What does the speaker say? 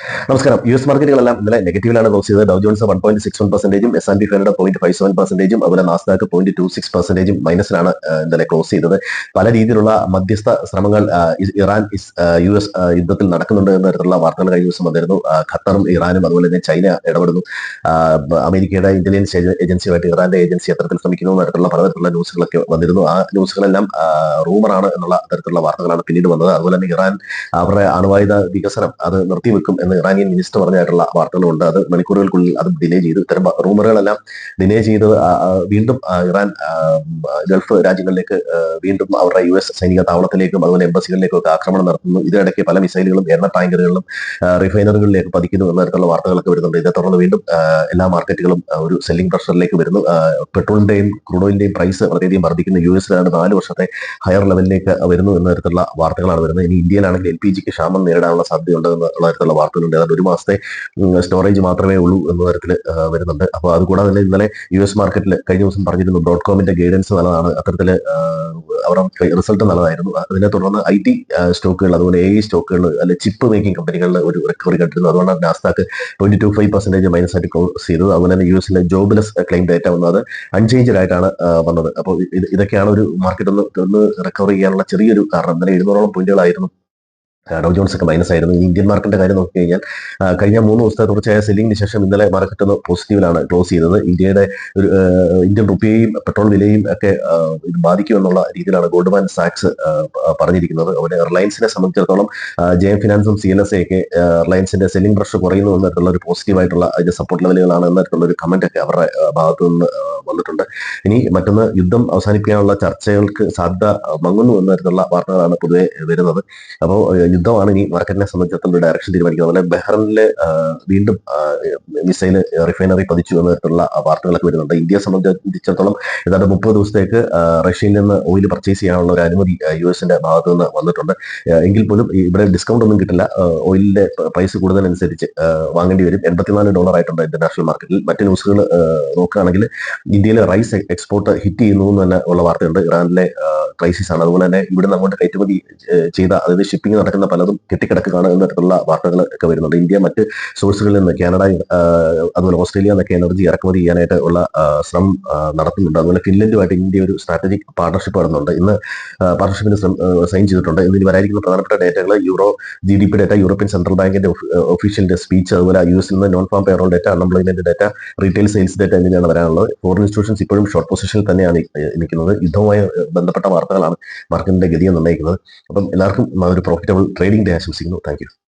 നമസ്കാരം. യു.എസ് മാർക്കറ്റുകളെല്ലാം ഇന്നലെ നെഗറ്റീവിലാണ് ക്ലോസ് ചെയ്തത്. ഡൗ ജോൺസ് 1.61%, S&P 500 0.57%, അതുപോലെ നാസ്ഡാക്ക് 0.26% മൈനസിലാണ് ഇന്നലെ ക്ലോസ് ചെയ്തത്. പല രീതിയിലുള്ള മധ്യസ്ഥ ശ്രമങ്ങൾ ഇറാൻ-യു.എസ് യുദ്ധത്തിൽ നടക്കുന്നുണ്ട് എന്ന തരത്തിലുള്ള വാർത്തകൾ കഴിഞ്ഞ ദിവസം വന്നിരുന്നു. ഖത്തറും ഇറാനും അതുപോലെ തന്നെ ചൈന ഇടപെടുന്നു. അമേരിക്കയുടെ ഇന്റലിജൻസ് ഏജൻസിയുമായിട്ട് ഇറാന്റെ ഏജൻസി അത്തരത്തിൽ ശ്രമിക്കുന്നു തരത്തിലുള്ള പലതരത്തിലുള്ള ന്യൂസുകളൊക്കെ വന്നിരുന്നു. ആ ന്യൂസുകളെല്ലാം റൂമറാണ് എന്നുള്ള തരത്തിലുള്ള വാർത്തകളാണ് പിന്നീട് വന്നത്. അതുപോലെ തന്നെ ഇറാൻ അവരുടെ അണുവായുധ വികസനം അത് നിർത്തിവെക്കും എന്ന് ഇറാനിയൻ മിനിസ്റ്റർ പറഞ്ഞായിട്ടുള്ള വാർത്തകളുണ്ട്. അത് മണിക്കൂറുകൾക്കുള്ളിൽ അത് ഡിലേ ചെയ്തു. ഇത്തരം റൂമറുകളെല്ലാം ഡിലേ ചെയ്ത് വീണ്ടും ഇറാൻ ഗൾഫ് രാജ്യങ്ങളിലേക്ക് വീണ്ടും അവരുടെ യു.എസ് സൈനിക താവളത്തിലേക്കും അതുപോലെ എംബസികളിലേക്കും ഒക്കെ ആക്രമണം നടത്തുന്നു. ഇതിനിടയ്ക്ക് പല മിസൈലുകളും എണ്ണ ടാങ്കറുകളിലും റിഫൈനറികളിലേക്ക് പതിക്കുന്നു എന്ന തരത്തിലുള്ള വാർത്തകളൊക്കെ വരുന്നുണ്ട്. ഇതേ തുടർന്ന് വീണ്ടും എല്ലാ മാർക്കറ്റുകളും ഒരു സെല്ലിംഗ് പ്രഷറിലേക്ക് വരുന്നു. പെട്രോളിന്റെയും ക്രൂഡ് ഓയിലിന്റെയും പ്രൈസ് വളരെയധികം വർദ്ധിക്കുന്നു. യു.എസിലാണ് 4 വർഷത്തെ ഹയർ ലെവലിലേക്ക് വരുന്നു എന്ന തരത്തിലുള്ള വാർത്തകളാണ് വരുന്നത്. ഇനി ഇന്ത്യയിലാണെങ്കിൽ LPG-ക്ക് ക്ഷാമം നേരിടാനുള്ള സാധ്യതയുണ്ട് എന്നുള്ള തരത്തിലുള്ള വാർത്തകളുണ്ട്. അതായത് 1 മാസത്തെ സ്റ്റോറേജ് മാത്രമേ ഉള്ളൂ എന്ന തരത്തിൽ വരുന്നുണ്ട്. അപ്പോൾ അതുകൂടാതെ തന്നെ ഇന്നലെ യു.എസ് മാർക്കറ്റിൽ കഴിഞ്ഞ ദിവസം പറഞ്ഞിരുന്നു ബ്രോഡ്കോമിന്റെ ഗൈഡൻസ് നല്ലതാണ്, അത്തരത്തിൽ അവരുടെ റിസൾട്ട് നല്ലതായിരുന്നു. അതിനെ തുടർന്ന് IT സ്റ്റോക്കുകൾ അതുപോലെ AI സ്റ്റോക്കുകൾ അല്ലെ ചിപ്പ് മേക്കിംഗ് കമ്പനികളിൽ ഒരു റിക്കവറി കണ്ടിരുന്നു. അതുകൊണ്ടാണ് നാസ്ഡാക്ക് 0.25% മൈനസ് ആയിട്ട് ക്ലോസ് ചെയ്തത്. അതുപോലെ തന്നെ യു.എസിലെ ജോബ്ലെസ് ക്ലെയിം ഡേറ്റ വന്നത് അൺചേഞ്ച്ഡ് ആയിട്ടാണ് വന്നത്. അപ്പോൾ ഇതൊക്കെയാണ് ഒരു മാർക്കറ്റ് ഒന്ന് റിക്കവർ ചെയ്യാനുള്ള ചെറിയൊരു കാരണം. ഇന്നലെ 700ഓളം പോയിന്റുകളായിരുന്നു ഡൗ ജോൺസ് ഒക്കെ മൈനസ് ആയിരുന്നു. ഇന്ത്യൻ മാർക്കറ്റിന്റെ കാര്യം നോക്കിക്കഴിഞ്ഞാൽ കഴിഞ്ഞ 3 ദിവസത്തെ തുടർച്ചയായ സെല്ലിംഗിന് ശേഷം ഇന്നലെ മാർക്കറ്റ് ഒന്ന് പോസിറ്റീവിലാണ് ക്ലോസ് ചെയ്തത്. ഒരു ഇന്ത്യൻ റുപ്പിയയും പെട്രോൾ വിലയും ഒക്കെ ഇത് ബാധിക്കും എന്നുള്ള രീതിയിലാണ് ഗോൾഡ്മാൻ സാക്സ് പറഞ്ഞിരിക്കുന്നത്. അതുപോലെ റിലയൻസിനെ സംബന്ധിച്ചിടത്തോളം JM ഫിനാൻസും CLSA ഒക്കെ റിലയൻസിന്റെ സെല്ലിംഗ് പ്രഷർ കുറയുന്നു എന്നുള്ള ഒരു പോസിറ്റീവായിട്ടുള്ള അതിന്റെ സപ്പോർട്ട് ലെവലുകളാണ് എന്നുള്ള ഒരു കമന്റ് ഒക്കെ അവരുടെ ഭാഗത്തു നിന്ന് വന്നിട്ടുണ്ട്. ഇനി മറ്റൊന്ന്, യുദ്ധം അവസാനിപ്പിക്കാനുള്ള ചർച്ചകൾക്ക് സാധ്യത മങ്ങുന്നു എന്ന തരത്തിലുള്ള വാർത്തകളാണ് പൊതുവെ വരുന്നത്. അപ്പോൾ യുദ്ധമാണ് ഇനി മാർക്കറ്റിനെ സംബന്ധിച്ചിടത്തോളം ഡയറക്ഷൻ തീരുമാനിക്കുന്നത്. അതുപോലെ ബഹ്റൈനിലെ വീണ്ടും മിസൈൽ റിഫൈനറി പതിച്ചു എന്ന തരത്തിലുള്ള വാർത്തകളൊക്കെ വരുന്നുണ്ട്. ഇന്ത്യയെ സംബന്ധിച്ചിടത്തോളം ഏതാണ്ട് 30 ദിവസത്തേക്ക് റഷ്യയിൽ നിന്ന് ഓയിൽ പർച്ചേസ് ചെയ്യാനുള്ള ഒരു അനുമതി യുഎസിന്റെ ഭാഗത്തു നിന്ന് വന്നിട്ടുണ്ട്. എങ്കിൽ പോലും ഇവിടെ ഡിസ്കൗണ്ട് ഒന്നും കിട്ടില്ല. ഓയിലിന്റെ പ്രൈസ് കൂടുതലനുസരിച്ച് വാങ്ങേണ്ടി വരും. $84 ആയിട്ടുണ്ട് ഇന്റർനാഷണൽ മാർക്കറ്റിൽ. മറ്റ് ന്യൂസുകൾ നോക്കുകയാണെങ്കിൽ ഇന്ത്യയിലെ റൈസ് എക്സ്പോർട്ട് ഹിറ്റ് ചെയ്യുന്നു എന്ന് തന്നെ ഉള്ള വാർത്തയുണ്ട്. ഇറാനിലെ ക്രൈസിസ് ആണ്. അതുപോലെ തന്നെ ഇവിടുന്ന് അങ്ങോട്ട് കയറ്റുമതി ചെയ്ത അതായത് ഷിപ്പിംഗ് നടക്കുന്ന പലതും കെട്ടിക്കിടക്കുകയാണ് എന്ന തരത്തിലുള്ള വാർത്തകൾ ഒക്കെ വരുന്നുണ്ട്. ഇന്ത്യ മറ്റ് സോഴ്സുകളിൽ നിന്ന് കാനഡ അതുപോലെ ഓസ്ട്രേലിയ എന്നൊക്കെ എനർജി ഇറക്കുമതി ചെയ്യാനായിട്ട് ഉള്ള ശ്രമം നടത്തുന്നുണ്ട്. അതുപോലെ ഫിൻലൻഡുമായിട്ട് ഇന്ത്യ ഒരു സ്ട്രാറ്റജിക് പാർട്ണർഷിപ്പ് നടന്നുണ്ട്. ഇന്ന് പാർട്ണർഷിപ്പിന് സൈൻ ചെയ്തിട്ടുണ്ട്. ഇന്ന് വരായിരിക്കുന്ന പ്രധാനപ്പെട്ട ഡേറ്റകൾ GDP ഡേറ്റ, യൂറോപ്യൻ സെൻട്രൽ ബാങ്കിന്റെ ഒഫീഷ്യൽ സ്പീച്ച്, അതുപോലെ US-ൽ നിന്ന് non farm payroll data, unemployment data, retail sales data എന്നിവയാണ് വരാനുള്ളത്. ഫോറിൻ ഇൻസ്റ്റിറ്റ്യൂഷൻസ് ഇപ്പോഴും ഷോർട്ട് പൊസിഷനിൽ തന്നെയാണ് നിൽക്കുന്നത്. യുദ്ധവുമായി ബന്ധപ്പെട്ട വാർത്തകളാണ് മാർക്കറ്റിന്റെ ഗതിയെ നിർണ്ണയിക്കുന്നത്. അപ്പം എല്ലാവർക്കും ഒരു പ്രോഫിറ്റബിൾ ട്രേഡിംഗ് ഡേ ആശംസിക്കുന്നു. Thank you.